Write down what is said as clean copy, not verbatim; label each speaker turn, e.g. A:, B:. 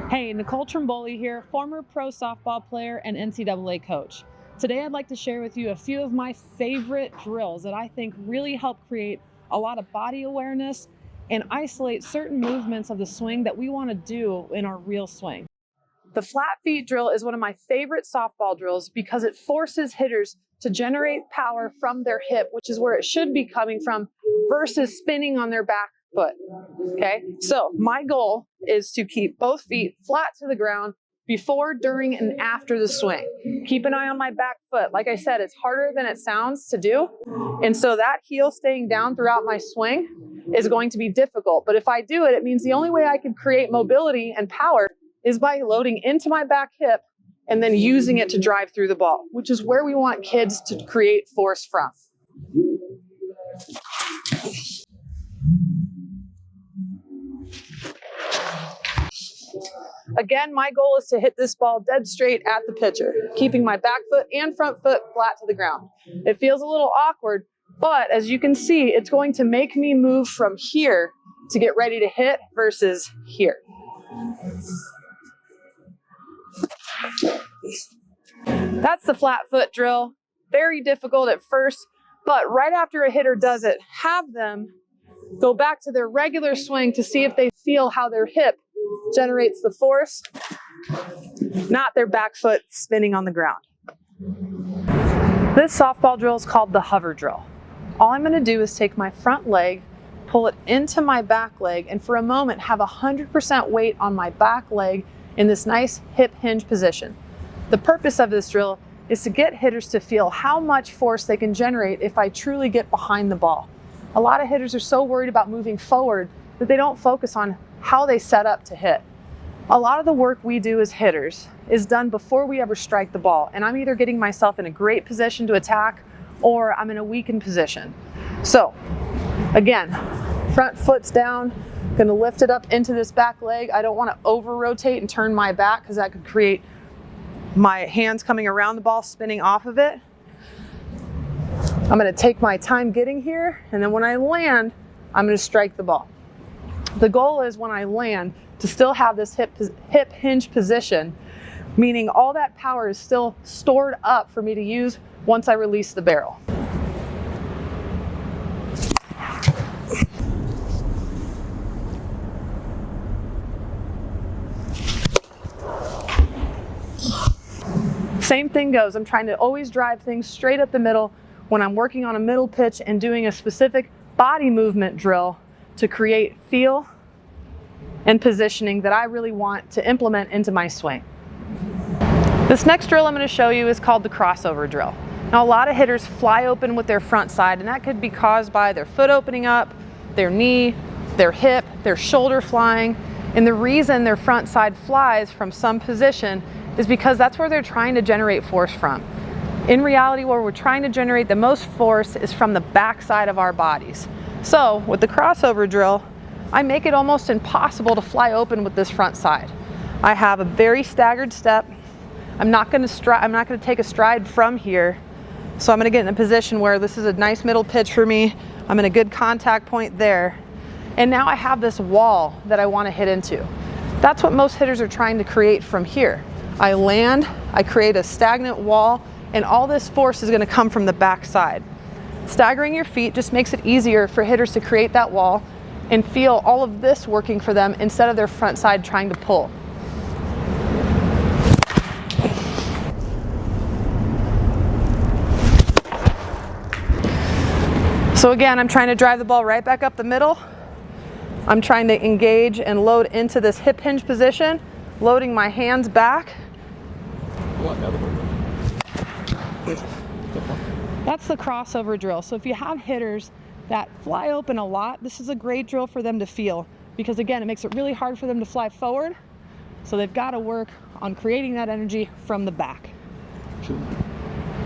A: Hey, Nicole Trimboli here, former pro softball player and NCAA coach. Today I'd like to share with you a few of my favorite drills that I think really help create a lot of body awareness and isolate certain movements of the swing that we want to do in our real swing. The flat feet drill is one of my favorite softball drills because it forces hitters to generate power from their hip, which is where it should be coming from, versus spinning on their back foot. Okay, so my goal is to keep both feet flat to the ground before, during, and after the swing. Keep an eye on my back foot. Like I said, it's harder than it sounds to do. And so that heel staying down throughout my swing is going to be difficult. But if I do it, it means the only way I can create mobility and power is by loading into my back hip and then using it to drive through the ball, which is where we want kids to create force from. Again, my goal is to hit this ball dead straight at the pitcher, keeping my back foot and front foot flat to the ground. It feels a little awkward, but as you can see, it's going to make me move from here to get ready to hit versus here. That's the flat foot drill. Very difficult at first, but right after a hitter does it, have them go back to their regular swing to see if they feel how their hip generates the force, not their back foot spinning on the ground. This softball drill is called the hover drill. All I'm going to do is take my front leg, pull it into my back leg, and for a moment have 100% weight on my back leg in this nice hip hinge position. The purpose of this drill is to get hitters to feel how much force they can generate if I truly get behind the ball. A lot of hitters are so worried about moving forward that they don't focus on how they set up to hit. A lot of the work we do as hitters is done before we ever strike the ball, and I'm either getting myself in a great position to attack or I'm in a weakened position. So again, front foot's down, gonna lift it up into this back leg. I don't want to over rotate and turn my back because that could create my hands coming around the ball, spinning off of it. I'm going to take my time getting here, and then when I land, I'm going to strike the ball. The goal is when I land to still have this hip hinge position, meaning all that power is still stored up for me to use once I release the barrel. Same thing goes. I'm trying to always drive things straight up the middle when I'm working on a middle pitch and doing a specific body movement drill to create feel and positioning that I really want to implement into my swing. This next drill I'm going to show you is called the crossover drill. Now, a lot of hitters fly open with their front side, and that could be caused by their foot opening up, their knee, their hip, their shoulder flying. And the reason their front side flies from some position is because that's where they're trying to generate force from. In reality, where we're trying to generate the most force is from the back side of our bodies. So with the crossover drill, I make it almost impossible to fly open with this front side. I have a very staggered step. I'm not going to take a stride from here. So I'm going to get in a position where this is a nice middle pitch for me. I'm in a good contact point there. And now I have this wall that I want to hit into. That's what most hitters are trying to create from here. I land, I create a stagnant wall, and all this force is going to come from the back side. Staggering your feet just makes it easier for hitters to create that wall and feel all of this working for them instead of their front side trying to pull. So again, I'm trying to drive the ball right back up the middle. I'm trying to engage and load into this hip hinge position, loading my hands back. That's the crossover drill. So if you have hitters that fly open a lot, this is a great drill for them to feel, because again, it makes it really hard for them to fly forward. So they've got to work on creating that energy from the back.